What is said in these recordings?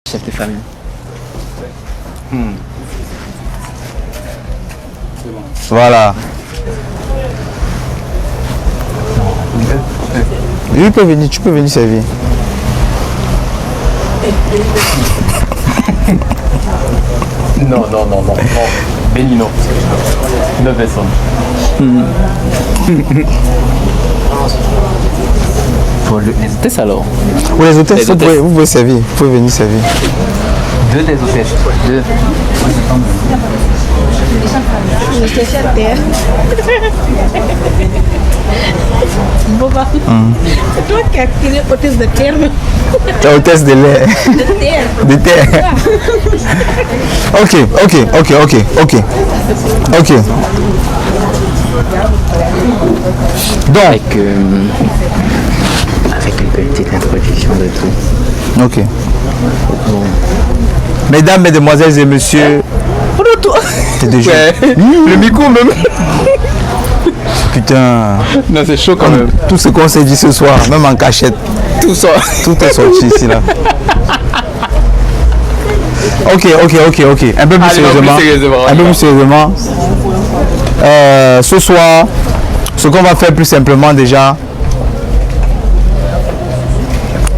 Chef de famille. Voilà. Lui peut venir, tu peux venir servir. Non. Benino. 9 personnes. Pour les hôtesses alors. Ou les hôtesses, Les hôtesses. vous pouvez servir. Vous pouvez venir servir. 2 des hôtesses. 2. Boba. C'est toi qui as créé hôtesse de terre. La hôtesse de lait. De terre. De terre. Ok. Donc, Avec une petite introduction de tout. ok. Mesdames, mesdemoiselles et messieurs. C'est déjà. Le micro même. Putain. Non, c'est chaud quand même. Tout ce qu'on s'est dit ce soir, même en cachette, Tout ça. tout est sorti ici là. Ok. Un peu plus sérieusement. Ce soir, ce qu'on va faire plus simplement déjà.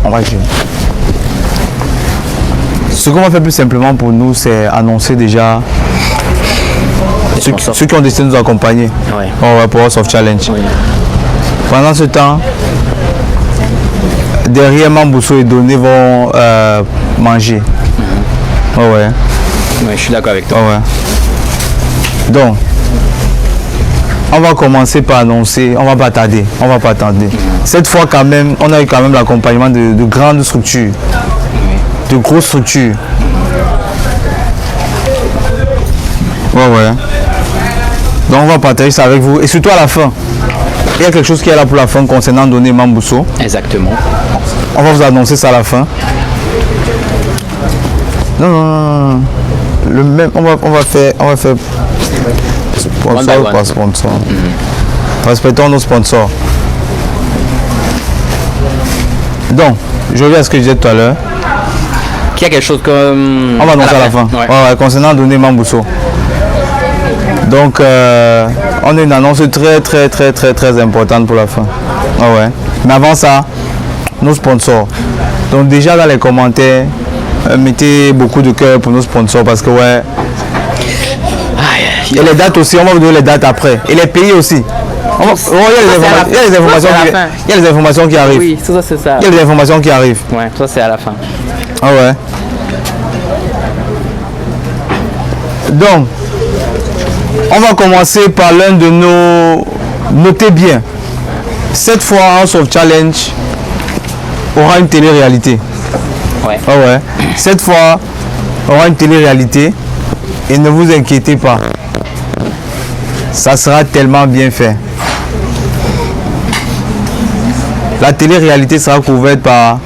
On va jouer. Ce qu'on va faire plus simplement pour nous, c'est annoncer déjà ceux qui ont décidé de nous accompagner au Power Soft Challenge. Oui. Pendant ce temps, derrière Mambousso et Doné vont manger. Ouais. Ouais, je suis d'accord avec toi. Ouais. Donc, on va commencer par annoncer, on va pas tarder. Cette fois quand même, on a eu quand même l'accompagnement de grandes structures, de grosses structures. Ouais. Donc on va partager ça avec vous et surtout à la fin. Il y a quelque chose qui est là pour la fin concernant Doné Mambousso. Exactement. On va vous annoncer ça à la fin. Non. Le même, on va faire sponsor One by ou one. pas sponsor. Respectons nos sponsors. Donc, je reviens à ce que je disais tout à l'heure. Qu'il y a quelque chose comme. On va annoncer à la fin. Ouais. Ouais, concernant Doné Mambousso. Donc, on a une annonce très importante pour la fin. Ouais. Mais avant ça, nos sponsors. Donc déjà dans les commentaires, mettez beaucoup de cœur pour nos sponsors parce que ouais. Et les dates aussi, on va vous donner les dates après. Et les pays aussi. Il y a les informations qui arrivent. Oui, ça c'est ça. Il y a les informations qui arrivent. Ouais, ça c'est à la fin. Ah ouais. Donc, on va commencer par l'un de nos... Notez bien. Cette fois, House of Challenge aura une télé-réalité. Ouais. Ah ouais. Cette fois, aura une télé-réalité. Et ne vous inquiétez pas. Ça sera tellement bien fait. La télé-réalité sera couverte par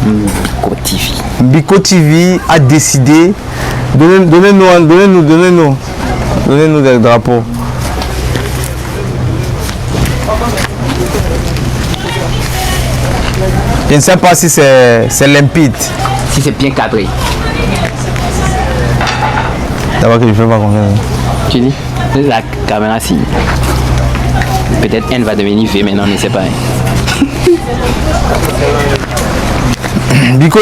Biko TV. Biko TV a décidé. Donnez-nous des drapeaux. Je ne sais pas si c'est limpide. Si c'est bien cadré. D'abord que je ne fais pas confiance. Tu dis la caméra si. Peut-être N va devenir V maintenant, mais c'est pas. Biko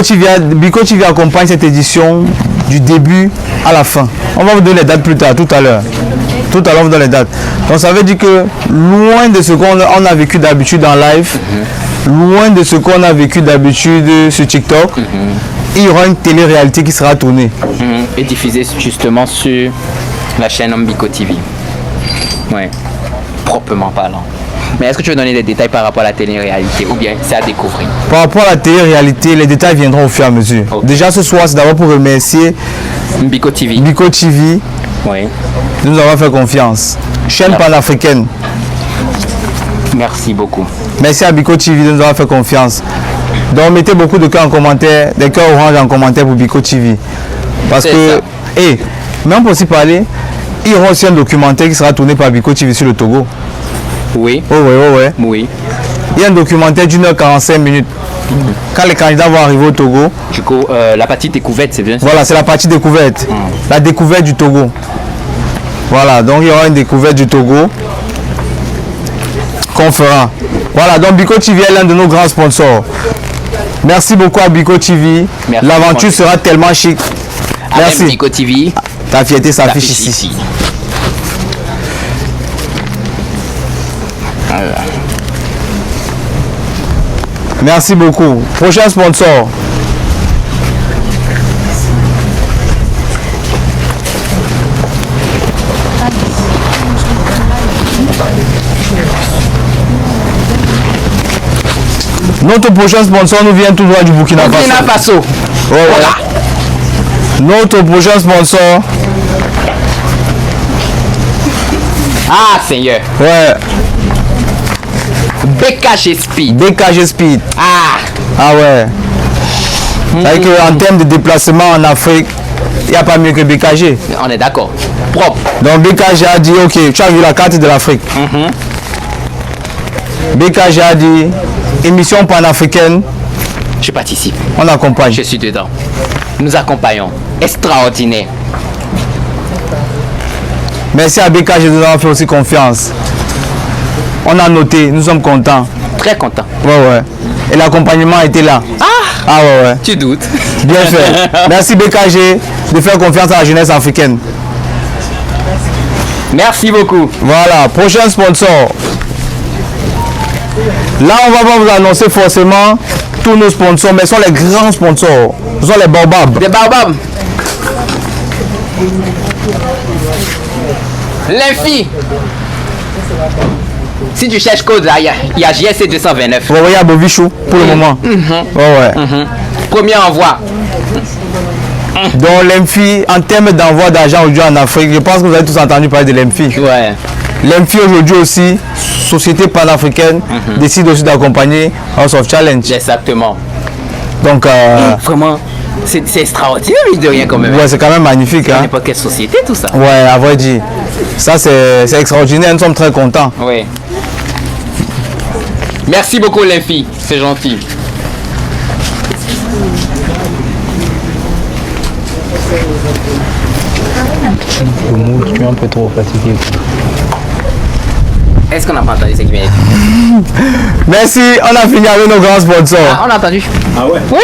TV accompagne cette édition du début à la fin. On va vous donner les dates plus tard, tout à l'heure. Tout à l'heure, on vous donne les dates. Donc ça veut dire que loin de ce qu'on a vécu d'habitude en live, loin de ce qu'on a vécu d'habitude sur TikTok, il y aura une télé-réalité qui sera tournée. Et diffusé justement sur la chaîne Biko TV. Ouais. Proprement parlant. Mais est-ce que tu veux donner des détails par rapport à la télé-réalité ou bien c'est à découvrir? Par rapport à la télé-réalité, les détails viendront au fur et à mesure. Ok. Déjà ce soir, c'est d'abord pour remercier Biko TV. Biko TV Oui. de nous avoir fait confiance. Chaîne Merci. panafricaine. Merci beaucoup. Merci à Biko TV de nous avoir fait confiance. Donc mettez beaucoup de cœurs en commentaire, des cœurs orange en commentaire pour Biko TV. Parce C'est que, ça. mais on peut aussi parler, il y aura aussi un documentaire qui sera tourné par Biko TV sur le Togo. Oui. Oh ouais. Oui. Il y a un documentaire d'1 h 45 minutes. Quand les candidats vont arriver au Togo. Du coup, la partie découverte, c'est bien ça? Voilà, c'est la partie découverte. La découverte du Togo. Voilà, donc il y aura une découverte du Togo qu'on fera. Voilà, donc Biko TV est l'un de nos grands sponsors. Merci beaucoup à Biko TV. L'aventure sera tellement chic. Merci. Biko TV. Ta fierté s'affiche ici. Voilà. Merci beaucoup. Prochain sponsor. Notre prochain sponsor nous vient tout droit du Burkina Faso. Burkina Faso. Voilà. Notre prochain sponsor. Ah, Seigneur. Ouais. BKG Speed. BKG Speed. Ah ouais. C'est-à-dire qu'en termes de déplacement en Afrique, il n'y a pas mieux que BKG. On est d'accord. Propre. Donc BKG a dit, ok, tu as vu la carte de l'Afrique. BKG a dit, émission panafricaine. Je participe. On accompagne. Je suis dedans. Nous accompagnons. Extraordinaire. Merci à BKG de nous avoir fait aussi confiance. On a noté, nous sommes contents. Très content. Ouais. Et l'accompagnement était là. Ouais. Tu doutes. Bien fait. Merci BKG de faire confiance à la jeunesse africaine. Merci beaucoup. Voilà, prochain sponsor. Là, on va pas vous annoncer forcément tous nos sponsors, mais ce sont les grands sponsors. Ce sont les baobabs. Des baobabs. L'infi. Si tu cherches code, il y a JSC 229. Ouais, il y a Bovichou pour le moment. Ouais. Premier envoi. Donc l'EMFI, en termes d'envoi d'argent aujourd'hui en Afrique, je pense que vous avez tous entendu parler de l'EMFI. Ouais. L'EMFI aujourd'hui aussi, société panafricaine, décide aussi d'accompagner House of Challenge. Exactement. Donc vraiment, c'est extraordinaire, mine de rien quand même. Ouais, c'est quand même magnifique. Hein. N'importe quelle société, tout ça. Ouais, à vrai dire. Ça, c'est extraordinaire. Nous sommes très contents. Oui. Merci beaucoup, l'EMFI. C'est gentil. Tu es un peu trop fatigué. Est-ce qu'on a pas entendu ce qui vient? Merci, on a fini avec nos grands sponsors. On a entendu. Ah ouais? Oui.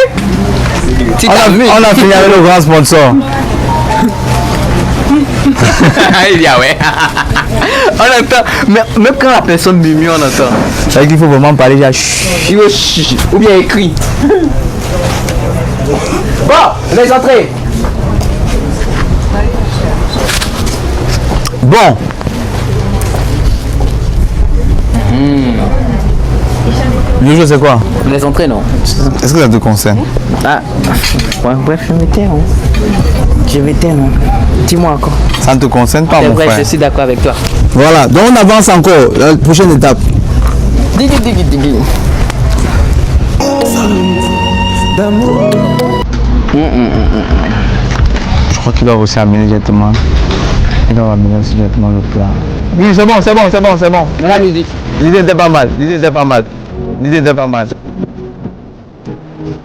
On a fini avec nos grands sponsors. Il dit ah ouais. On entend. Même quand la personne murmure, on entend. C'est vrai qu'il faut vraiment parler. Il veut chut, ou bien écrit. Bon, les entrées. Bon. Le jeu c'est quoi? Les entrées, non. Est-ce que ça te concerne? Ah, ouais, bref, je vais taire. Je vais taire, non. Dis-moi encore. Ça ne te concerne pas, C'est mon vrai, frère. je suis d'accord avec toi. Voilà, donc on avance encore. La prochaine étape. Digui. Je crois qu'il doit aussi amener directement. Il doit amener aussi directement le plat. Oui, c'est bon. La musique. L'idée était pas mal.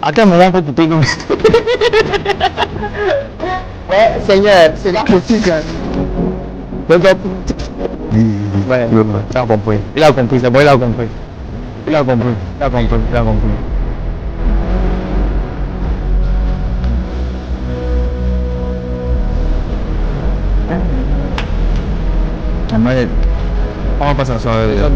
À quel moment on peut couper comme ça? Ouais, Seigneur, c'est la critique. Ouais, il a compris. Il a compris, c'est bon, il a compris. On va pas s'en sortir.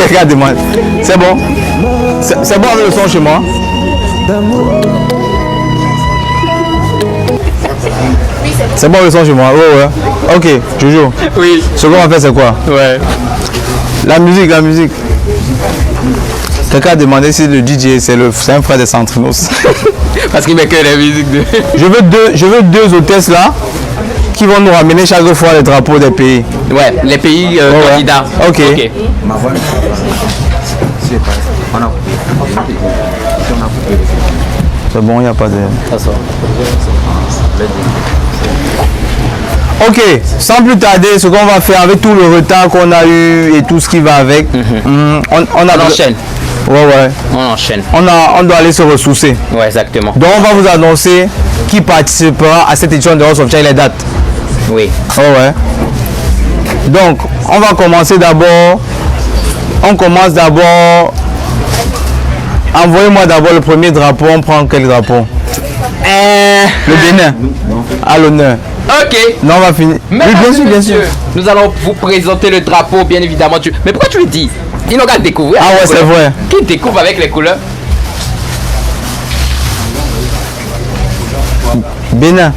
Regardez-moi. C'est bon. C'est bon avec le son chez moi. C'est bon le son chez moi. Ouais, ouais. Ok, Jojo. Oui. Ce qu'on va faire, c'est quoi? Ouais. La musique, la musique. Quelqu'un a demandé si le DJ c'est un frère de Centrinos. Parce qu'il met que la musique de. Je veux deux hôtesses là qui vont nous ramener chaque fois les drapeaux des pays. Ouais, les pays candidats. Ok. C'est bon, il n'y a pas de... Ok, sans plus tarder, ce qu'on va faire avec tout le retard qu'on a eu et tout ce qui va avec, on enchaîne. Ouais. On enchaîne. On doit aller se ressourcer. Ouais, exactement. Donc on va vous annoncer qui participera à cette édition de House of Chai, les dates. Oui. Ouais. Donc, on va commencer d'abord. On commence d'abord. Envoyez-moi d'abord le premier drapeau. On prend quel drapeau? Le Bénin. À l'honneur. Ok. Non, on va finir. Oui, bien sûr. Nous allons vous présenter le drapeau, bien évidemment. Mais pourquoi tu le dis? Ils n'ont qu'à découvrir. Ah ouais, c'est vrai. Qui découvre avec les couleurs? Bénin.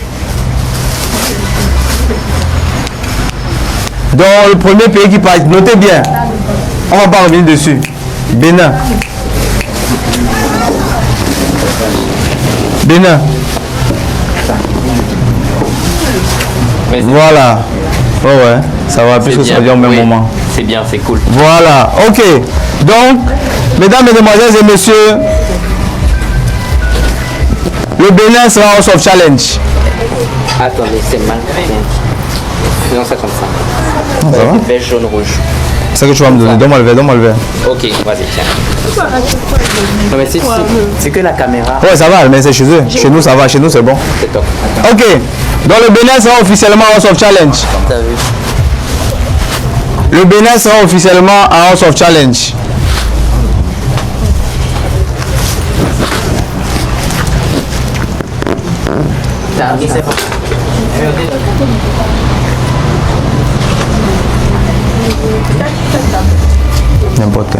Donc le premier pays qui part, notez bien. On va pas revenir dessus. Bénin. Bénin. Voilà. Ouais, ça va plus que ça vient au même moment. C'est bien, c'est cool. Voilà, ok. Donc, mesdames, mesdemoiselles et messieurs, le Bénin sera House of Challenge. Attendez, c'est mal fait. Faisons ça comme ça. Ça va? Vert, jaune, rouge. C'est ça que tu vas me donner. Donne-moi le verre, Ok, vas-y, tiens. Non, mais c'est que la caméra. Ouais, ça va, mais c'est chez eux. Chez nous, ça va. Chez nous, c'est bon. C'est top. Ok. Donc, le Bénin sera officiellement House of Challenge. T'as vu? Le Bénin sera officiellement à House of Challenge. N'importe.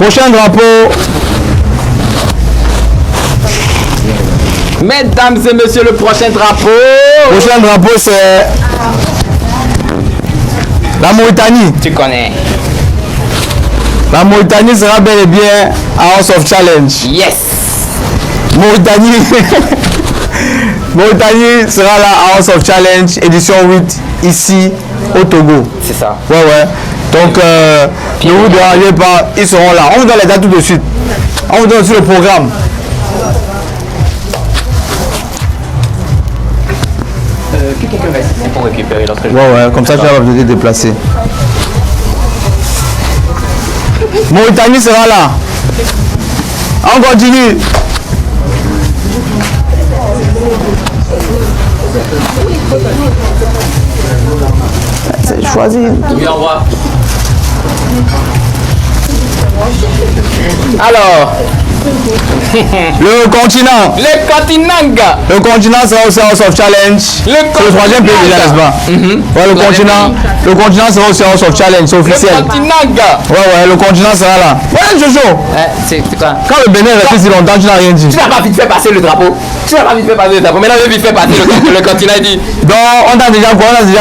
Prochain drapeau. Mesdames et messieurs, le prochain drapeau. Prochain drapeau, c'est la Mauritanie. Tu connais. La Mauritanie sera bel et bien à House of Challenge. Yes. Mauritanie. Mauritanie sera là à House of Challenge, édition 8, ici au Togo. C'est ça. Ouais. Donc, ne vous dérangez pas, ils seront là. On vous donne les dates tout de suite. On vous donne aussi le programme. Quelqu'un va essayer pour récupérer l'autre. Ouais, comme ça tu vas te déplacer. Mauritanie sera là. On continue. C'est choisi. Tu lui envoies. Alors, Le continent. le continent. Le continent sera aussi House of Challenge. C'est le troisième pays déjà, n'est-ce pas? Ouais, le continent sera aussi House of Challenge, c'est Le officiel. continent. Ouais, le continent sera là. Ouais, Jojo. C'est quoi? Quand le Bénin est resté si longtemps, tu n'as rien dit. Tu n'as pas vite fait passer le drapeau. Tu n'as pas vite fait passer le drapeau. Maintenant, vite fait passer le continent. Il dit. Donc, on a déjà quoi? On a déjà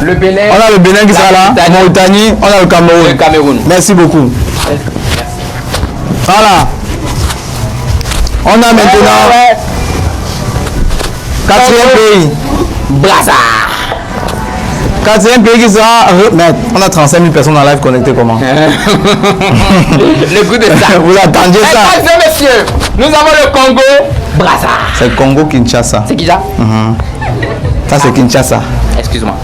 Le Bénin. on a le Bénin qui sera là, la Mauritanie, on a le Cameroun. Le Cameroun. Merci beaucoup. Voilà. On a maintenant quatrième pays. Brazza. Quatrième pays qui sera... Mais on a 35 000 personnes en live connectées, comment? Le goût de ça. Vous attendiez ça? Mesdames et messieurs, nous avons le Congo. Brazza. C'est Congo-Kinshasa. C'est qui ça? Ça, c'est Kinshasa. Excuse-moi.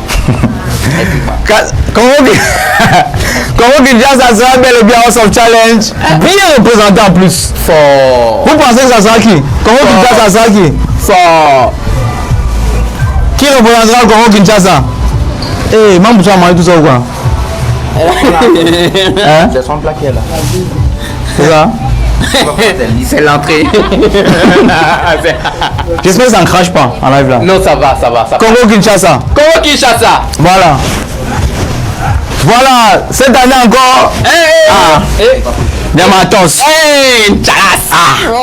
Congo-Kinshasa sera bel et bien House of Challenge. Bien représenté en plus. Fort. Vous pensez que ça sera qui? Congo-Kinshasa sera qui? Fort. Qui représentera le Congo-Kinshasa? Eh, même tu as mangé tout ça ou quoi? Hein? C'est son plat qui est là. C'est ça? C'est l'entrée. J'espère que ça ne crache pas en live là. Non, ça va. Congo-Kinshasa. Congo Kinshasa. Voilà. Voilà, cette année encore. Diamatos.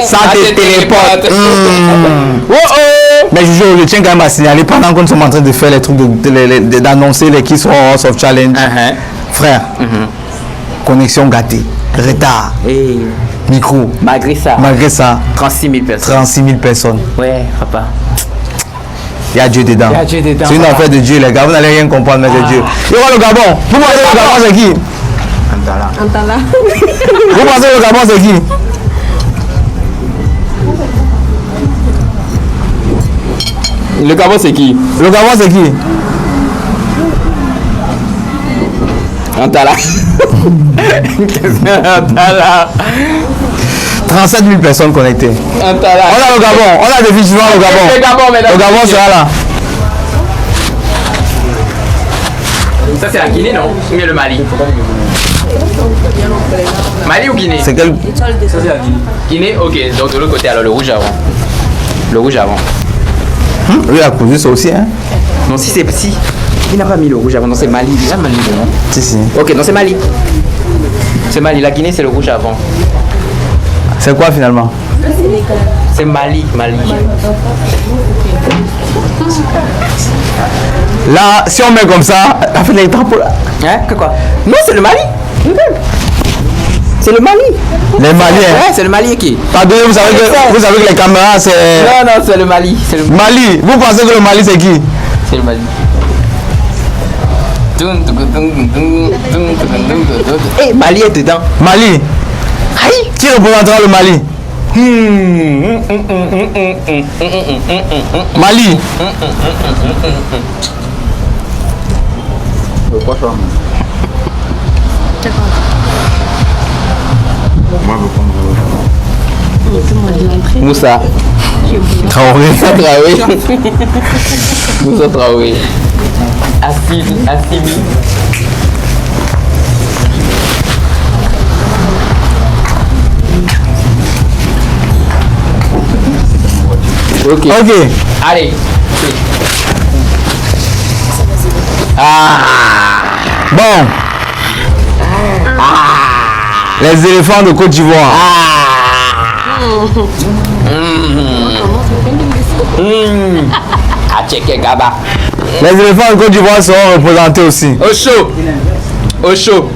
Ça te téléporte. Mais je tiens quand même à signaler pendant qu'on est en train de faire les trucs, d'annoncer les qui sont House of Challenge. Frère, connexion gâtée, retard, micro. Malgré ça, 36 000 personnes. 36 000 personnes. Ouais, papa. Il y a Dieu dedans. C'est une affaire de Dieu, les gars. Vous n'allez rien comprendre, mais c'est Dieu. Il y aura le Gabon. Vous pensez que le Gabon, c'est qui? Antala. Vous pensez que le Gabon, c'est qui? Le Gabon, c'est qui? Le Gabon, c'est qui? Antala. Antala. 37 000 personnes connectées. Antala. On a le Gabon. On a définitivement le Gabon. Le Gabon, mesdames Le et Gabon messieurs. sera là. Ça, c'est la Guinée, non? Ou bien le Mali? Mali ou Guinée? C'est quel? Guinée, ok. Donc de l'autre côté, alors le rouge avant. Le rouge avant. Lui a connu ça aussi, hein? Non, si. Il n'a pas mis le rouge avant. Non, c'est Mali. Il a Mali dedans. Si. Ok, non, c'est Mali. C'est Mali. La Guinée, c'est le rouge avant. C'est quoi finalement? C'est Mali. Là, si on met comme ça, on fait les drapeaux là. Hein? Que quoi? Non, c'est le Mali. C'est le Mali. Les Maliens. Ouais, c'est le Mali qui. Pardon, vous savez que les caméras, c'est... Non, c'est le Mali. C'est le Mali. Vous pensez que le Mali, c'est qui? C'est le Mali. Eh, Mali est dedans. Mali. Aïe. Qui représentera le Mali? Mali. Moussa. Traoré. Moussa Traoré. Assimi. Ok. Allez. Bon. Les éléphants de Côte d'Ivoire. Tchèque Gaba. Les éléphants de Côte d'Ivoire seront représentés aussi. Au chaud.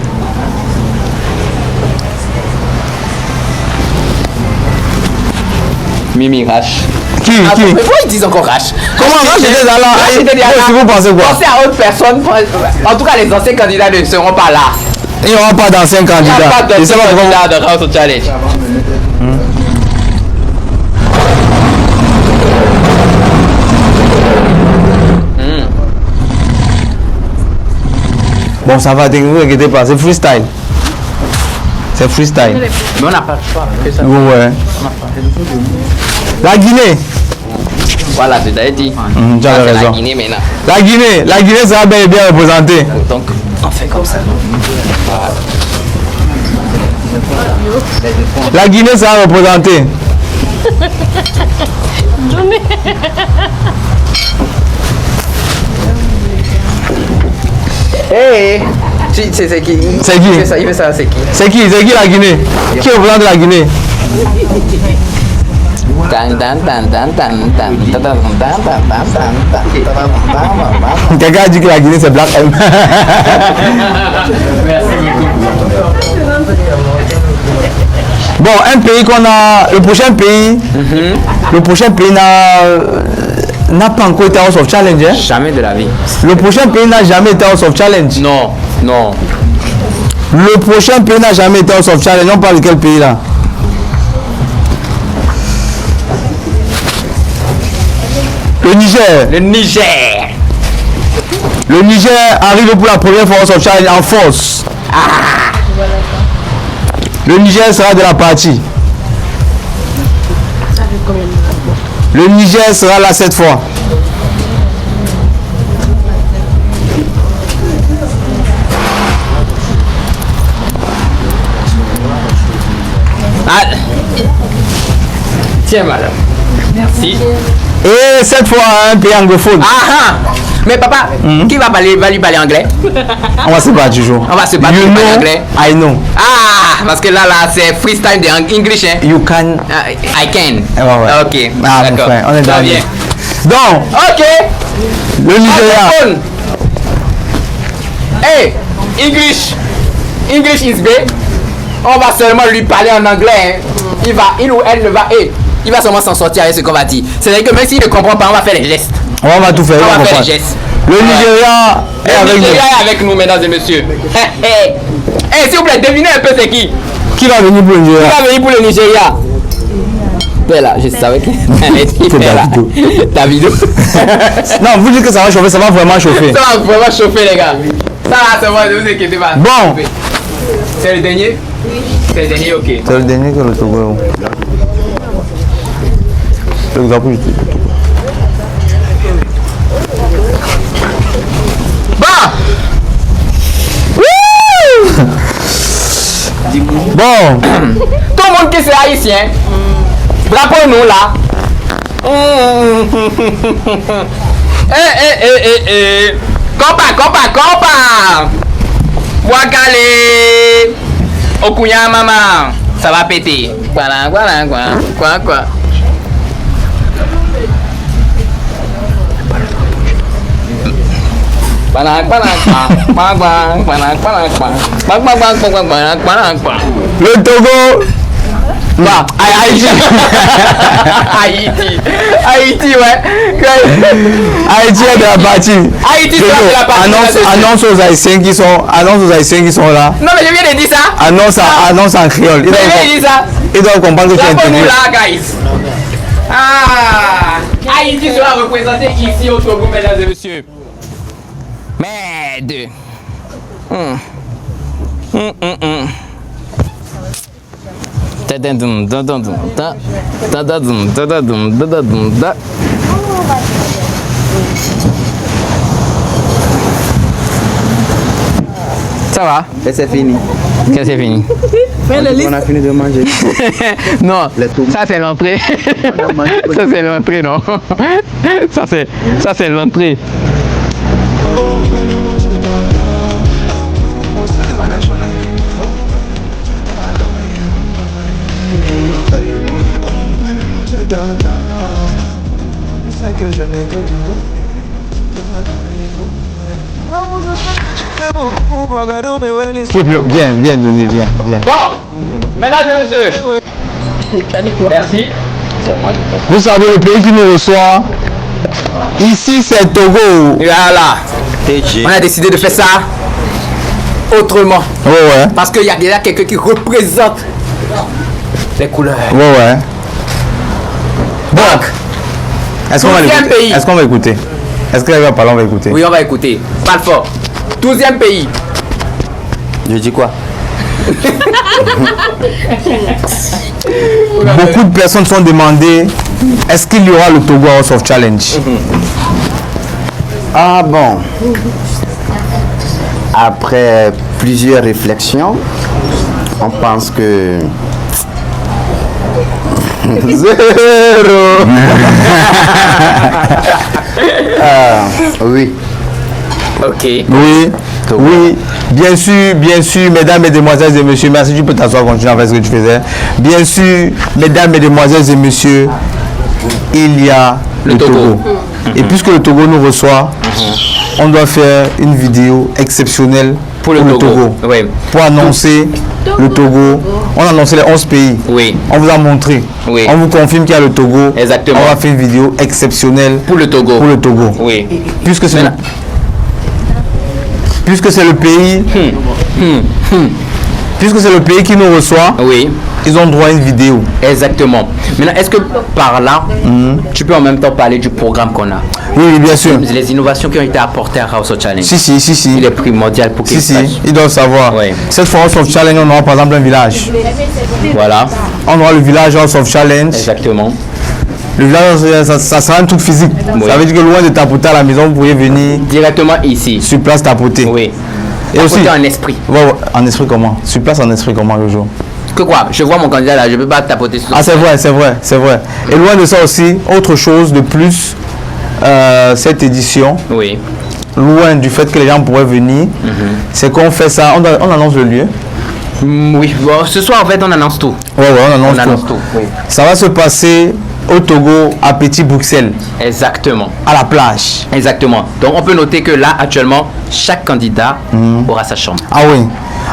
Mimi Rache. Qui? Pourquoi ils disent encore Rache? Comment Rache était là? Si vous pensez quoi? Pensez à autre personne. En tout cas, les anciens candidats ne seront pas là. Il n'y aura pas d'anciens Il n'y candidats. a pas Je sais d'anciens pas pourquoi candidats de House of Challenge. Bon, ça va, ne vous inquiétez pas, c'est freestyle. C'est freestyle. Mais on n'a pas le choix. Ouais. La Guinée. Voilà, tu as dit. Tu as C'est raison. la Guinée maintenant. La Guinée sera bel et bien représentée. Donc, on fait comme ça. La Guinée sera représentée. Hey, c'est qui? C'est qui? Il fait ça, c'est qui? C'est qui la Guinée? Qui représente la Guinée? Quelqu'un a dit que la Guinée c'est Black M. Bon, un pays qu'on a, le prochain pays n'a pas encore été House of Challenge. Hein? Jamais de la vie. Le prochain pays n'a jamais été House of Challenge. Non. Le prochain pays n'a jamais été House of Challenge. On parle de quel pays là? Le Niger. Le Niger arrive pour la première fois House of Challenge en force. Le Niger sera de la partie. Le Niger sera là cette fois. Tiens, madame. Merci. Et cette fois, un pays anglophone. Mais papa, qui va lui parler anglais? On va se battre toujours. On va se battre You pour parler know, anglais. I know. Parce que là, c'est freestyle de English, hein? You can. I can. Ouais. Ok, Ah, mon d'accord. frère, on est Ça dans vient. Donc, Ok. le Nigeria. Hey, English is big. On va seulement lui parler en anglais. Hein. Il ou elle ne va. Il va seulement s'en sortir avec ce qu'on va dire. C'est-à-dire que même s'il ne comprend pas, on va faire les gestes. On va tout faire. On va faire comprendre. les gestes. Le Nigeria est avec nous. est avec nous, mesdames et messieurs. S'il vous plaît, devinez un peu c'est qui? Qui va venir pour le Nigeria? Qui va venir pour le Nigeria? Là, je savais que. Davido. Non, vous dites que ça va chauffer, ça va vraiment chauffer. Ça va vraiment chauffer, les gars. Ça va, c'est bon, ne vous inquiétez pas. Bon. C'est le dernier? C'est le dernier, ok. C'est le dernier que le Togo. L'exemple du Bon. Tout le monde qui c'est haïtien, rappelons-nous là. Compa. Wakale. Okuya maman. Ça va péter. Voilà. Quoi. Le Togo. Bah, Haïti, ouais. Haïti est de la partie. Haïti sera de la partie. Annonce aux Haïtiens qui sont là. Non, mais je viens de dire ça. Annonce en créole. Je viens de dire ça. Ils doivent comprendre que tu es Rappelons-nous intégré. là, guys. Haïti sera représenté ici au Togo, mesdames et messieurs. Merde. Ça va? Et c'est fini. Qu'est-ce que c'est fini? On a fini de manger. Non, Les tomates. ça c'est l'entrée. Ça c'est l'entrée, non? Ça c'est l'entrée. Viens, Denis, viens. Bon, mesdames et messieurs. Merci. Vous savez, le pays qui nous reçoit, ici c'est Togo. Voilà. On a décidé de faire ça autrement. Ouais. Parce qu'il y a déjà quelqu'un qui représente les couleurs. Ouais. Bon, est-ce qu'on va 12e l'écouter? pays. Est-ce qu'on va écouter? Est-ce que va parler, on va écouter? Oui, on va écouter. Parle fort. 12e pays. Je dis quoi? Beaucoup de personnes sont demandées, est-ce qu'il y aura le Togo House of Challenge? Ah bon. Après plusieurs réflexions, On pense que... 0. Oui. Ok. Oui, oui, bien sûr, mesdames, mesdemoiselles et messieurs, merci, tu peux t'asseoir, continuer à faire ce que tu faisais. Bien sûr, mesdames, mesdemoiselles et messieurs, il y a le Togo. Et puisque le Togo nous reçoit, on doit faire une vidéo exceptionnelle Pour le Togo. Oui. Pour annoncer le Togo. On a annoncé les 11 pays. Oui. On vous a montré. Oui. On vous confirme qu'il y a le Togo. Exactement. On va faire une vidéo exceptionnelle Pour le Togo. Pour le Togo. Oui. Puisque c'est le pays. Puisque c'est le pays qui nous reçoit. Oui. Ils ont droit à une vidéo. Exactement. Maintenant, est-ce que par là, tu peux en même temps parler du programme qu'on a? Oui, bien sûr. Les innovations qui ont été apportées à House of Challenge. Si. Il est primordial pour qu'ils sachent. Ils doivent savoir. Oui. Cette fois, House of Challenge, on aura par exemple un village. Voilà. On aura le village House of Challenge. Exactement. Le village, ça sera un truc physique. Oui. Ça veut dire que loin de tapoter à la maison, vous pourriez venir Directement ici. sur place tapoter. Oui. Et aussi, en esprit. Ouais, en esprit comment? Sur place en esprit comment le jour? Que quoi? Je vois mon candidat là, je peux pas tapoter sur. Ah, c'est vrai. Et loin de ça aussi, autre chose de plus, cette édition, Oui. loin du fait que les gens pourraient venir, c'est qu'on fait ça, on annonce le lieu. Oui. Bon, ce soir en fait on annonce tout. Ouais, on annonce tout. Oui. Ça va se passer au Togo, à Petit Bruxelles, Exactement. à la plage. Exactement. Donc on peut noter que là actuellement chaque candidat aura sa chambre. Ah oui.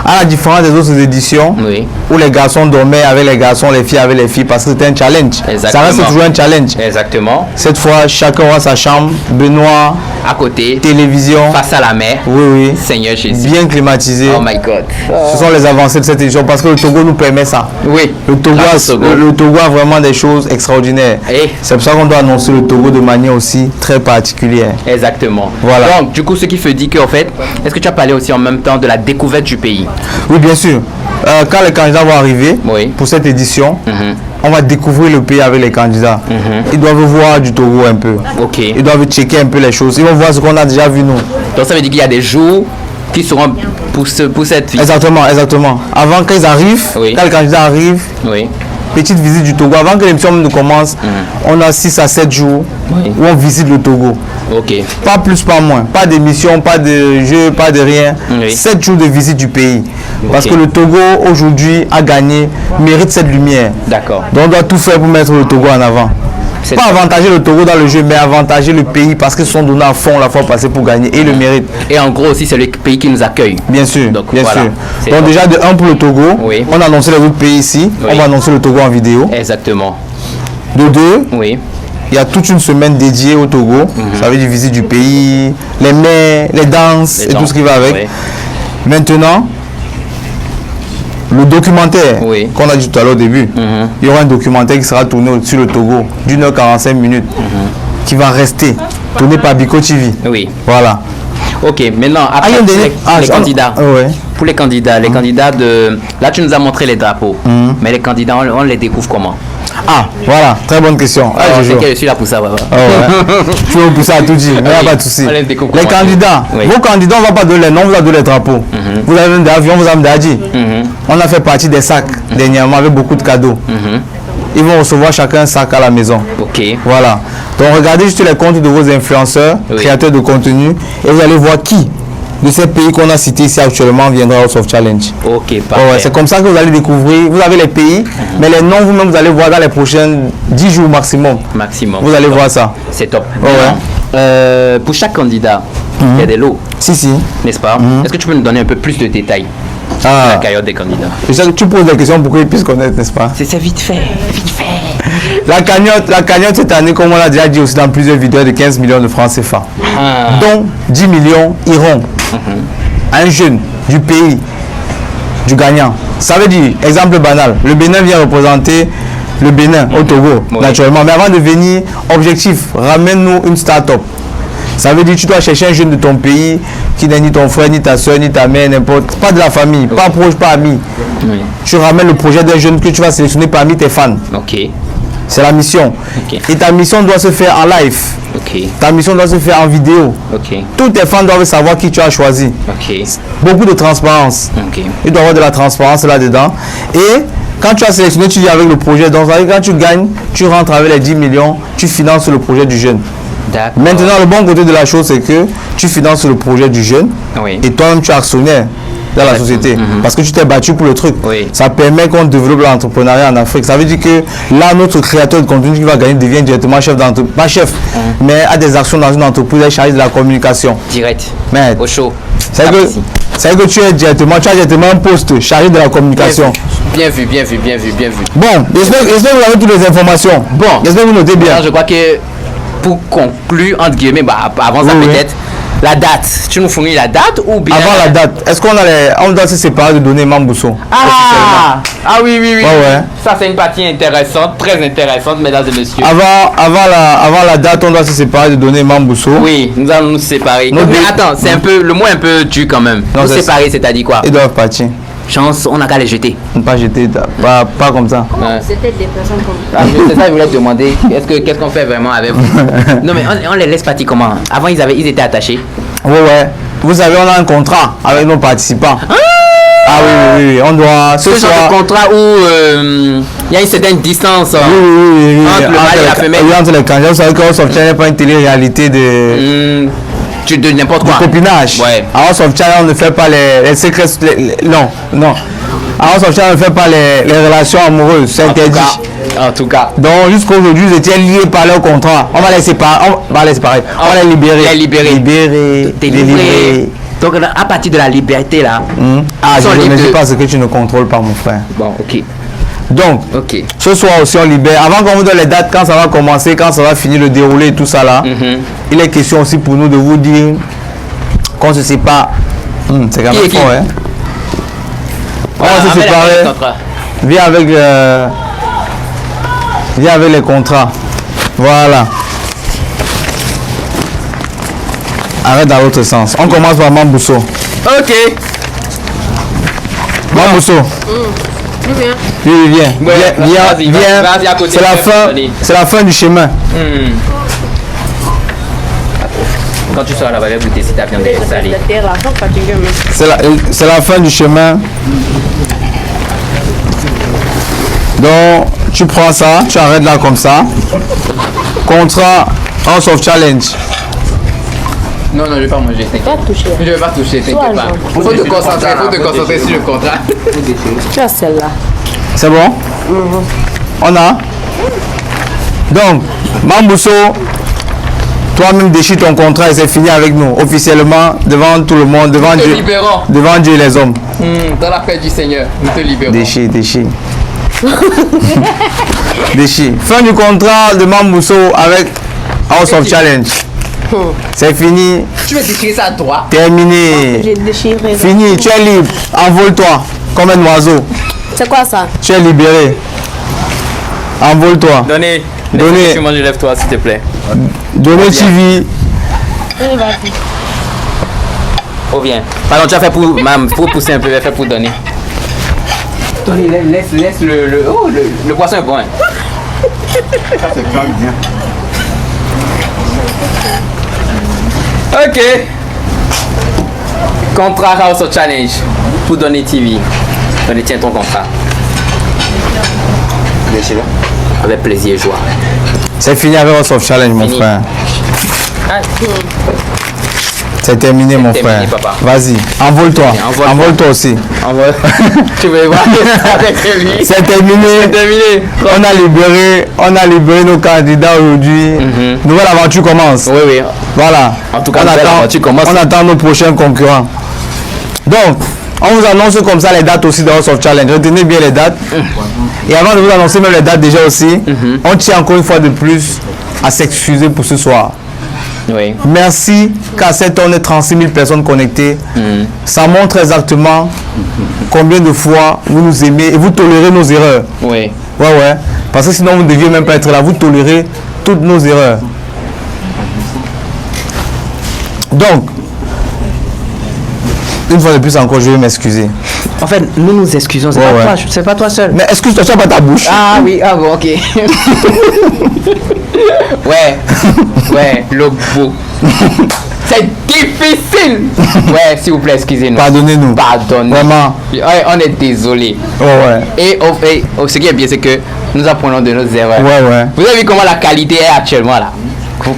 À la différence des autres éditions, Oui. où les garçons dormaient avec les garçons, les filles avec les filles, parce que c'était un challenge. Exactement. Ça reste toujours un challenge. Exactement. Cette fois, chacun aura sa chambre, Benoît, À côté, télévision. face à la mer. Oui. Seigneur Jésus. Bien climatisé. Oh my God. Ce sont les avancées de cette édition parce que le Togo nous permet ça. Oui. Le Togo, Là, le Togo a vraiment des choses extraordinaires. Et C'est pour ça qu'on doit annoncer le Togo de manière aussi très particulière. exactement. Voilà. Donc, du coup, ce qui fait dit qu'en fait, est-ce que tu as parlé aussi en même temps de la découverte du pays? Oui, bien sûr. Quand les candidats vont arriver Oui. pour cette édition, on va découvrir le pays avec les candidats. Ils doivent voir du Togo un peu. Ok. Ils doivent checker un peu les choses. Ils vont voir ce qu'on a déjà vu nous. Donc, ça veut dire qu'il y a des jours qui seront pour cette visite. Exactement. Avant qu'ils arrivent, Oui. quand les candidats arrivent, Oui. petite visite du Togo. Avant que l'émission ne commence, on a 6 à 7 jours Oui. où on visite le Togo. Ok. Pas plus, pas moins. Pas d'émission, pas de jeu, pas de rien. Oui. 7 jours de visite du pays. Parce Ok. que le Togo, aujourd'hui, a gagné, mérite cette lumière. D'accord. Donc on doit tout faire pour mettre le Togo en avant. C'est Pas ça. avantager le Togo dans le jeu, mais avantager le pays parce qu'ils se sont donnés à fond la fois passée pour gagner et le mérite. Et en gros aussi, c'est le pays qui nous accueille. Bien sûr, Donc, bien voilà. sûr. C'est Donc top. déjà de 1 pour le Togo, Oui. on a annoncé les autres pays ici, Oui. on va annoncer le Togo en vidéo. Exactement. De 2, Oui. il y a toute une semaine dédiée au Togo. Ça veut dire visite du pays, les mers, les danses et tout ce qui va avec. Oui. Maintenant, le documentaire Oui. qu'on a dit tout à l'heure au début, il y aura un documentaire qui sera tourné sur le Togo d'une heure 45 minutes qui va rester tourné par Biko TV. Oui. Voilà. Ok, maintenant, après, il y a les candidats. Ouais. Pour les candidats, de... Là, tu nous as montré les drapeaux. Mais les candidats, on les découvre comment? Ah, voilà, très bonne question. Ah, Alors, Jojo. c'est que je suis là pour ça, papa. Ah ouais. Tu veux pousser à tout dire, mais il n'y a Oui. pas de souci. On les découvre Les comment? candidats, Oui. vos candidats, on ne va pas donner les noms, on vous a donné les drapeaux. Vous avez un avion, on vous a déjà dit. On a fait partie des sacs dernièrement avec beaucoup de cadeaux. Ils vont recevoir chacun un sac à la maison. Ok. Voilà. Donc regardez juste les comptes de vos influenceurs, Oui. créateurs de contenu, et vous allez voir qui de ces pays qu'on a cités ici actuellement viendra au House of Challenge. Ok, Ouais, parfait. c'est comme ça que vous allez découvrir. Vous avez les pays, mais les noms vous-même vous allez voir dans les prochains 10 jours maximum. Maximum. Vous allez voir ça. C'est top. Ouais. Maintenant, pour chaque candidat, il y a des lots, Si. n'est-ce pas? Est-ce que tu peux nous donner un peu plus de détails sur la Ah, carrière des candidats? je sais que tu poses des questions pour qu'ils puissent connaître, n'est-ce pas? C'est vite fait. Vite fait. La cagnotte cette année, comme on l'a déjà dit aussi dans plusieurs vidéos, de 15 millions de francs CFA. Ah. Dont 10 millions iront à un jeune du pays, du gagnant. Ça veut dire, exemple banal, le Bénin vient représenter le Bénin au Togo, Oui. naturellement. Mais avant de venir, objectif, ramène-nous une start-up. Ça veut dire tu dois chercher un jeune de ton pays qui n'est ni ton frère, ni ta soeur, ni ta mère, n'importe, pas de la famille, pas proche, pas ami. Oui. Tu ramènes le projet d'un jeune que tu vas sélectionner parmi tes fans. Ok. C'est la mission. Ok. Et ta mission doit se faire en live. Ok. Ta mission doit se faire en vidéo. Ok. Tous tes fans doivent savoir qui tu as choisi. Ok. Beaucoup de transparence. Ok. Il doit y avoir de la transparence là-dedans. Et quand tu as sélectionné, tu viens avec le projet. Donc, quand tu gagnes, tu rentres avec les 10 millions, tu finances le projet du jeune. D'accord. Maintenant, le bon côté de la chose, c'est que tu finances le projet du jeune Oui. et toi-même, tu es actionnaire dans la société parce que tu t'es battu pour le truc. Oui. Ça permet qu'on développe l'entrepreneuriat en Afrique. Ça veut dire que là, notre créateur de contenu qui va gagner devient directement chef d'entreprise. Pas chef, mais a des actions dans une entreprise, est chargé de la communication. Direct. Mais Au chaud. c'est que tu as directement un poste chargé de la communication. Bien vu, bien vu, bien vu, bien vu. Bon, j'espère que vous avez toutes les informations. Bon. J'espère que vous notez bien. Alors, je crois que pour conclure, entre guillemets, bah, avant ça Oui, oui. peut-être, la date. Tu nous fournis la date ou bien... Avant la date, est-ce qu'on on doit se séparer de données Mambousso? Ah oui, oui, oui. Ouais. Ça, c'est une partie intéressante, très intéressante, mesdames et messieurs. Avant la date, on doit se séparer de données Mambousso. Oui, nous allons nous séparer. Nos Mais deux- attends, c'est un peu, le mot est un peu dur quand même. Non, Nous c'est- séparer, c'est-à-dire quoi? Ils doivent partir. Chance, on n'a qu'à les jeter. Ne pas jeter, pas comme ça. Ouais. C'était des personnes comme Ah, c'est ça, je voulais te demander, qu'est-ce qu'on fait vraiment avec vous? Non, mais on les laisse partir comment? Avant, ils étaient attachés. Ouais. Vous savez, on a un contrat avec nos participants. Ah oui, on doit Ce genre de contrat où il y a une certaine distance Oui. entre le mâle et la femelle. Oui, entre les candidats, vous savez que House of Channel n'est pas une télé-réalité de De n'importe quoi. copinage. Ouais. À House of Channel, on ne fait pas les secrets. Non. À House of Channel, on ne fait pas les relations amoureuses. C'est interdit. En tout cas. Donc, jusqu'à aujourd'hui, ils étaient liés par leur contrat. On va les séparer. On va les libérer. Les libérer. Libérer. Délivrer. Donc, à partir de la liberté, là. Ah, ils sont je ne libres dis de- pas ce que tu ne contrôles pas, mon frère. Bon, ok. Donc, Ok. ce soir aussi, on libère. Avant qu'on vous donne les dates, quand ça va commencer, quand ça va finir le déroulé et tout ça là, il est question aussi pour nous de vous dire qu'on se sépare. C'est quand Qui même est qui? fort, hein? On va se séparer. Viens avec les contrats. Voilà. Arrête dans l'autre sens. On commence par Mambousso. Ok. Mambousso. Oui, viens. Vas-y, vas-y à côté, C'est la fais fin. sonner. C'est la fin du chemin. Quand tu sors là-bas, vous décidez ta viande est salée. la terre là, sans fatiguer, mais C'est la fin du chemin. Donc, tu prends ça, tu arrêtes là comme ça. Contrat House of Challenge. Non, je vais pas manger, t'inquiète. pas toucher. Je vais pas toucher, t'inquiète Soit pas. gentil. Faut te concentrer sur le contrat. Tu as celle-là. C'est bon? On a? Donc, Mambousso, toi-même déchire ton contrat et c'est fini avec nous, officiellement, devant tout le monde, devant Nous te Dieu, libérons. devant Dieu et les hommes. Dans la paix du Seigneur, nous te libérons. Déchire. Déchire. Fin du contrat de Mambousso avec House of Challenge. C'est fini, Tu veux déchirer ça à toi? terminé. J'ai déchiré. Fini, tu es libre. Envole-toi comme un oiseau. C'est quoi ça? Tu es libéré. Envole-toi. Donnez. Donnez. Tu manges, lève-toi, s'il te plaît. Donnez TV. Oh, viens. Pardon, tu as fait pour. Faut pousser un peu, fait pour donner. Donnez, laisse le poisson est bon. Hein. Ok. Contrat House of Challenge pour donner TV. Donnez, tiens ton contrat. Avec plaisir et joie. C'est fini avec House of Challenge, mon Fini. frère. Ah, C'est terminé, mon terminé, frère. papa. Vas-y, envole-toi. Envole-toi. Envole-toi aussi. tu veux voir avec lui. C'est terminé. Terminé. On a libéré nos candidats aujourd'hui. Nouvelle aventure commence. Oui, oui. Voilà. En tout cas, nouvelle aventure commence. On attend nos prochains concurrents. Donc, on vous annonce comme ça les dates aussi de House of Challenge. Retenez bien les dates. Et avant de vous annoncer même les dates déjà aussi, on tient encore une fois de plus à s'excuser pour ce soir. Oui. Merci qu'à cette heure, on est 36 000 personnes connectées. Ça montre exactement combien de fois vous nous aimez et vous tolérez nos erreurs. Oui. Ouais. Parce que sinon, vous ne deviez même pas être là. Vous tolérez toutes nos erreurs. Donc, Une fois de plus encore, je vais m'excuser. En fait, nous nous excusons, c'est pas toi seul. Mais excuse-toi, tu n'as pas ta bouche. Ah oui, ah bon, ok. ouais, le beau. C'est difficile. Ouais, s'il vous plaît, excusez-nous. Pardonnez-nous. Pardonnez. Vraiment. Ouais, on est désolé. Et ce qui est bien, c'est que nous apprenons de nos erreurs. Vous avez vu comment la qualité est actuellement là?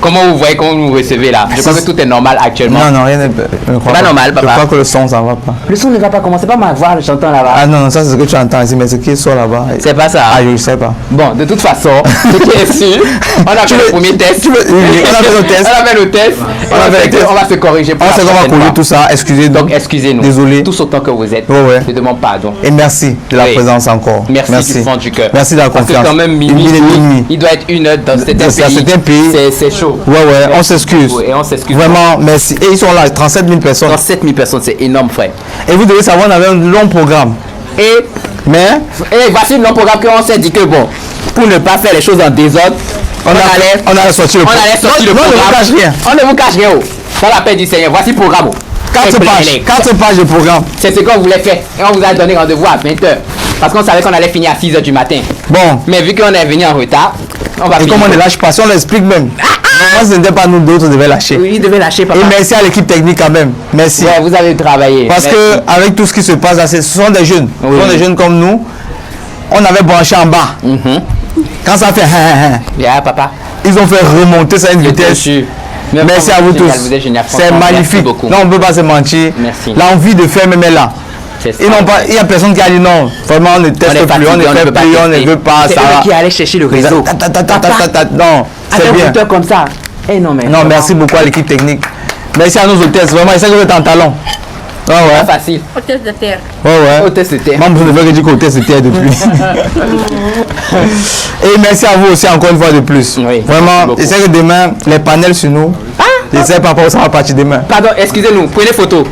Comment vous voyez, comment vous nous recevez là? Je pense que tout est normal actuellement. Non, rien n'est pas normal, papa. Je crois que le son, ça va pas. Le son ne va pas commencer, pas ma voix, j'entends là-bas. Ah non, ça c'est ce que tu entends ici, mais ce qui sort là-bas. C'est pas ça. Ah, je ne sais pas. Bon, de toute façon, ce qui est sûr, on a fait le premier test. On a fait le test. On a fait le test. On va se corriger. On sait qu'on va corriger tout ça. Excusez-nous. Donc, excusez-nous. Désolé. Tous autant que vous êtes. Je demande pardon. Et merci de la présence encore. Merci du fond du cœur. Merci de la confiance. Parce que quand même, minuit, il doit être 1h dans certains pays. C'est chaud. Ouais, on s'excuse. Et on s'excuse. Vraiment, merci. Et ils sont là, 37 000 personnes. 37 000 personnes, c'est énorme, frère. Et vous devez savoir, on avait un long programme. Et voici le long programme qu'on s'est dit que bon, pour ne pas faire les choses en désordre, on allait sortir le programme. On ne vous cache rien. Dans la paix du Seigneur, voici le programme. 4 pages de programme. C'est ce qu'on voulait faire. Et on vous a donné rendez-vous à 20h. Parce qu'on savait qu'on allait finir à 6h du matin. Bon. Mais vu qu'on est venu en retard, on va finir. Et comme on ne lâche pas, si on l'explique même. Moi, ce n'était pas nous, d'autres devaient lâcher. Oui, ils devaient lâcher, papa. Et merci à l'équipe technique quand même. Merci. Ouais, vous avez travaillé. Parce que avec tout ce qui se passe là, ce sont des jeunes. Ce sont des jeunes comme nous. On avait branché en bas. Quand ça fait papa. Ils ont fait remonter ça à une vitesse. Merci à vous tous. C'est magnifique. Non, on ne peut pas se mentir. L'envie de faire même est là. Il y a personne qui a dit non. Vraiment, on ne teste plus, on ne fait plus, on ne veut pas. C'est eux qui allaient chercher le réseau. Non, c'est bien. Comme ça. Non, merci beaucoup à l'équipe technique. Merci à nos hôtesses. Vraiment, ils savent que vous êtes en talent. Ouais. Facile. Hôtesse de terre. Hôtesse de terre. Moi, je ne veux que dire qu'hôtesse de terre depuis. Et merci à vous aussi encore une fois de plus. Oui, vraiment, et c'est que demain, les panels sur nous. Je ne sais pas où ça va partir demain. Pardon, excusez-nous, prenez photo.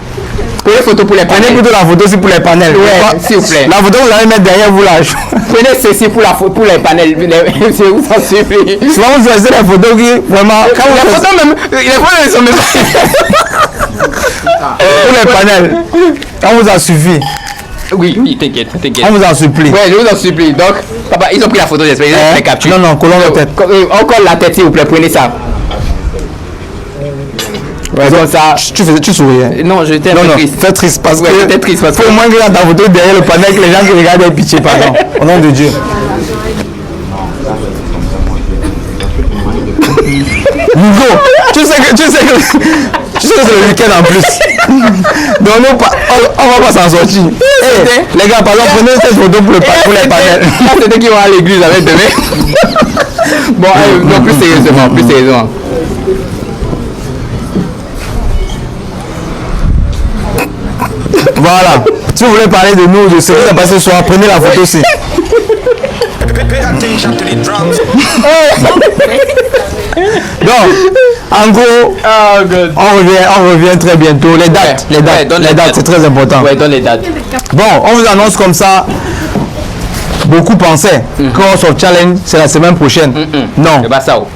Prenez photo pour les panels. Prenez plutôt la photo aussi pour les panels. Ouais, s'il vous plaît. La photo, vous allez mettre derrière vous là. Prenez ceci pour les panels. Je vous en supplie. Souvent, vous choisissez les photos qui, vraiment... Les photos même... Les photos sont même... Pour les panels. On vous a suffi. Oui, t'inquiète. On vous en supplie. Ouais, je vous en supplie. Donc, papa, ils ont pris la photo, j'espère. Ils ont pris les captures. Non, collons la tête. Encore la tête, s'il vous plaît. Prenez ça. Ouais, comme ça. Tu souriais. Non, j'étais triste. Fais triste parce que. J'étais triste parce que. Faut au moins que dans ta photo derrière le panel que les gens qui regardent aient pitié, pardon. Au nom de Dieu. Hugo, tu sais que c'est le week-end en plus. Donc on va pas s'en sortir. Les gars, pardon, prenez cette photo pour les panels. C'était qui vont à l'église avec demain. Bon, non, plus sérieusement. Voilà. Si vous voulez parler de nous, de ce qui s'est passé ce soir, prenez la photo aussi. Donc, en gros, on revient très bientôt. Les dates, c'est très important. Ouais, donne les dates. Bon, on vous annonce comme ça. Beaucoup pensaient que son challenge, c'est la semaine prochaine. Non,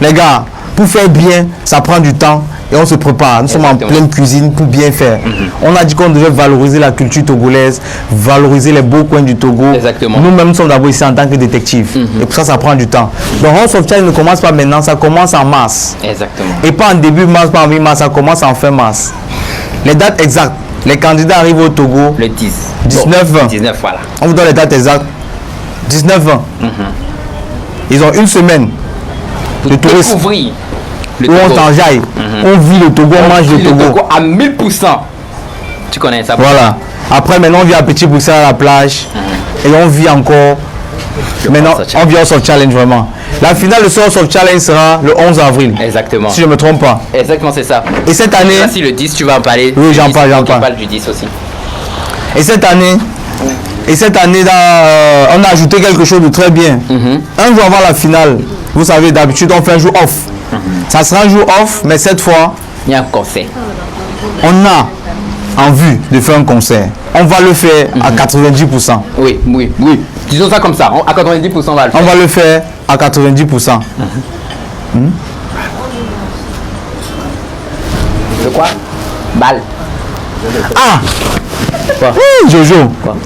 les gars, pour faire bien, ça prend du temps. Et on se prépare, nous sommes en pleine cuisine pour bien faire. On a dit qu'on devait valoriser la culture togolaise, valoriser les beaux coins du Togo. Nous-mêmes, nous sommes d'abord ici en tant que détectives. Et pour ça, ça prend du temps. Donc, House of Challenge ne commence pas maintenant, ça commence en mars. Et pas en début mars, pas en mi-mars, ça commence en fin mars. Les dates exactes, les candidats arrivent au Togo. Le 10. 19-20. 19, voilà. On vous donne les dates exactes. 19-20. Ils ont une semaine de tourisme. Où on s'enjaille, on vit le Togo, on mange le Togo à 1000%. Tu connais ça? Voilà. Après, maintenant, on vit à Petit Bruxelles à la plage. Et on vit encore. Maintenant, on vit au Soft Challenge vraiment. La finale de Soft Challenge sera le 11 avril. Exactement. Si je ne me trompe pas. Exactement, c'est ça. Et cette année. Si le 10, tu vas en parler. Oui, j'en parle. On parle du 10 aussi. Et cette année, on a ajouté quelque chose de très bien. Un jour avant la finale, vous savez, d'habitude, on fait un jour off. Ça sera un jour off, mais cette fois, il y a un concert. On a en vue de faire un concert. On va le faire à 90%. Oui. Disons ça comme ça. À 90%, on va le faire. On va le faire à 90%. De quoi? Balle. Ah! Oui, Jojo. Quoi?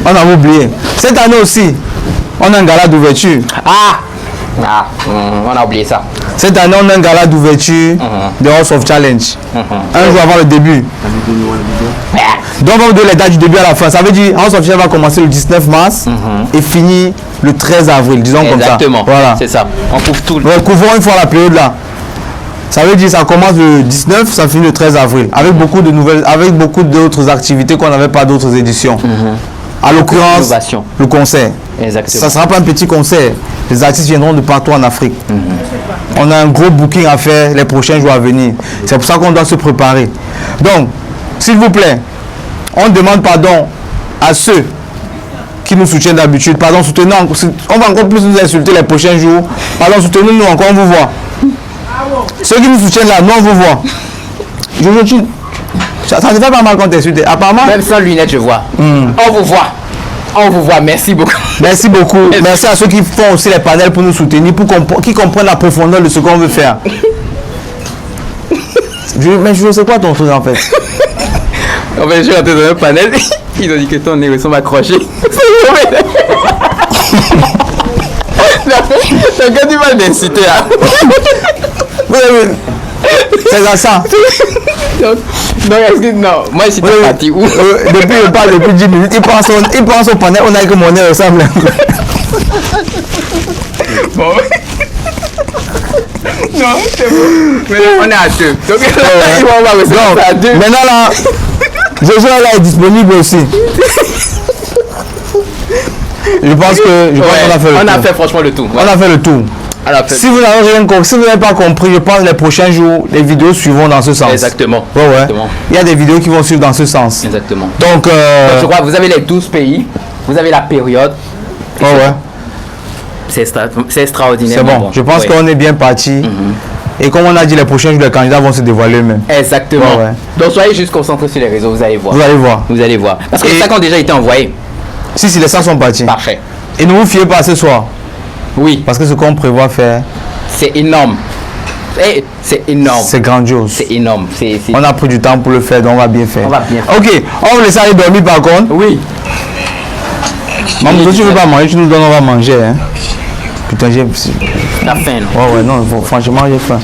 On a oublié. Cette année aussi, on a un gala d'ouverture. On a oublié ça. Cette année, on a un gala d'ouverture de House of Challenge. Un jour avant le début. Donc, on va vous donner les dates du début à la fin. Ça veut dire House of Challenge va commencer le 19 mars et finir le 13 avril, disons comme ça. Exactement. Voilà. C'est ça. On couvre tout. Donc, couvrons une fois la période là. Ça veut dire ça commence le 19, ça finit le 13 avril. Avec beaucoup de nouvelles, avec beaucoup d'autres activités qu'on n'avait pas d'autres éditions. À l'occurrence, le concert. Exactement. Ça ne sera pas un petit concert. Les artistes viendront de partout en Afrique. On a un gros booking à faire les prochains jours à venir. C'est pour ça qu'on doit se préparer. Donc, s'il vous plaît, on demande pardon à ceux qui nous soutiennent d'habitude. Pardon, soutenez, on va encore plus nous insulter les prochains jours. Pardon, soutenez-nous encore, on vous voit. Ceux qui nous soutiennent là, nous on vous voit. Ça ne fait pas mal quand tu insultes. Apparemment. Même sans lunettes, je vois. On vous voit. On vous voit. Merci beaucoup. Merci beaucoup. Merci à ceux qui font aussi les panels pour nous soutenir, qui comprennent la profondeur de ce qu'on veut faire. Mais je sais quoi ton truc en fait. En fait, je suis rentré dans un panel. Ils ont dit que ton nez ressemble à crochet. C'est quand tu vas m'inciter là. C'est ça. Non, est-ce que non, moi je suis parti où? Depuis il parle depuis 10 minutes, il prend son panel, on a que mon nez ressemble. Bon. Non, c'est bon. Mais on est à deux. Donc on va rester à deux. Maintenant là, Jojo là est disponible aussi. Je pense qu'on a fait le tour. On a fait franchement le tour. On a fait le tour. Si vous n'avez rien compris, si vous n'avez pas compris, je pense que les prochains jours, les vidéos suivront dans ce sens. Exactement. Ouais. Exactement. Il y a des vidéos qui vont suivre dans ce sens. Exactement. Donc, je crois que vous avez les 12 pays, vous avez la période. Ouais. C'est extraordinaire. C'est bon. Je pense qu'on est bien parti. Et comme on a dit, les prochains jours, les candidats vont se dévoiler eux-mêmes. Exactement. Donc soyez juste concentrés sur les réseaux, vous allez voir. Vous allez voir. Parce que les sacs ont déjà été envoyés. Si, les sacs sont partis. Parfait. Et ne vous fiez pas ce soir. Oui. Parce que ce qu'on prévoit faire, c'est énorme. C'est énorme. C'est grandiose. C'est énorme. On a pris du temps pour le faire, donc on va bien faire. On va bien faire. Ok, on va laisser aller dormir par contre. Oui. Maman, tu veux pas manger, tu nous donnes, on va manger. Hein. Putain, j'ai... T'as faim, non? Ouais, non, franchement, j'ai faim.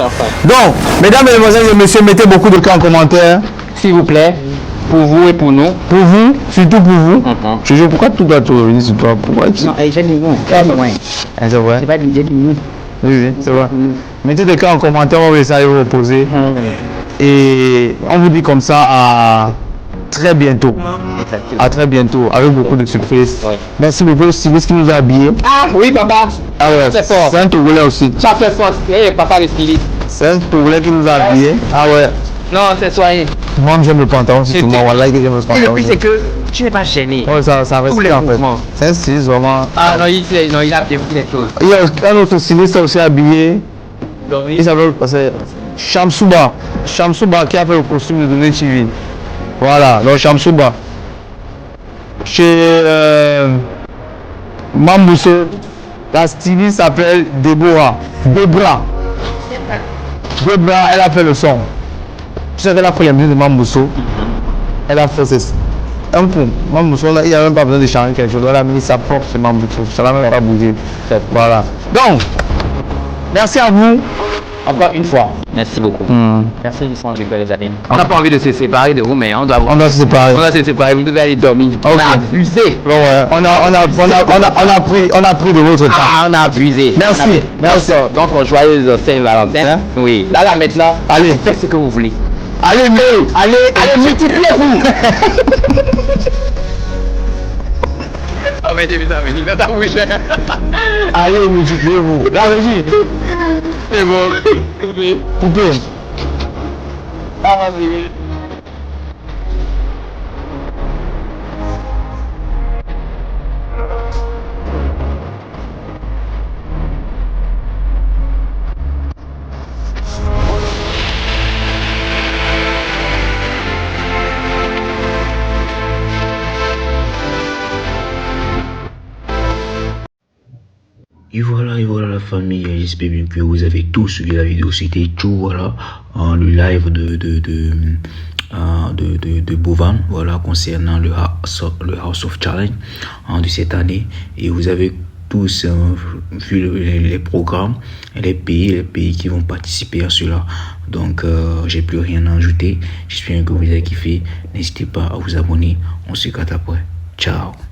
Donc, mesdames, mesdemoiselles et messieurs, mettez beaucoup de cas en commentaire. S'il vous plaît. Pour vous et pour nous. Pour vous, surtout pour vous. Je dis, pourquoi tout doit tout revenir sur toi? Pourquoi tu... Non, j'ai dit non. C'est vrai. C'est pas j'ai dit non. Oui, c'est vrai. Mettez des cas en commentaire, on va essayer de vous reposer. Et on vous dit comme ça à très bientôt. À très bientôt, avec beaucoup de surprises. Merci beaucoup, le styliste qui nous a habillés. Ah oui, papa. Ah ouais, c'est fort. C'est un Togolais aussi. Ça fait fort. Papa le styliste. C'est un Togolais qui nous a habillés. Ah ouais. Non, c'est soigné. Moi j'aime le pantalon, c'est tout le monde. Voilà que j'aime le pantalon. Le plus c'est que tu n'es pas gêné. Ouais, ça reste en fait. C'est un styliste vraiment. Ah non, il a pris les choses. Il y a un autre styliste aussi habillé. Il s'appelle Shamsouba. Shamsouba qui a fait le costume de Donné TV. Voilà, donc Shamsouba. Chez Mambousso, la styliste s'appelle Deborah. Debra, elle a fait le son. Tu sais qu'elle a pris la musique de Mambousso. Elle a fait un peu. Mambousso, il n'y a même pas besoin de changer quelque chose. Elle a mis sa propre sur Mambousso. Ça n'a même pas bougé. Voilà. Donc, merci à vous. Encore une fois. Merci beaucoup. Merci, ils sont les amis. On n'a pas envie de se séparer de vous, mais on doit se séparer. Vous devez aller dormir. Okay. On a abusé. On a pris de votre temps. Ah, on a abusé. Merci. Merci. Donc, joyeux Saint-Valentin. Oui. Là, maintenant, allez, faites ce que vous voulez. Allez, multipliez-vous. Ah, mais des vitamines, dans ta bouche. Allez, multipliez-vous. La régie. C'est bon. Poupée. Ah, oui. Et voilà la famille, j'espère bien que vous avez tous suivi la vidéo, c'était tout, voilà, le live de Bovan, voilà, concernant le House of Challenge de cette année. Et vous avez tous vu les programmes et les pays qui vont participer à cela. Donc, j'ai plus rien à ajouter. J'espère que vous avez kiffé. N'hésitez pas à vous abonner. On se capte après. Ciao.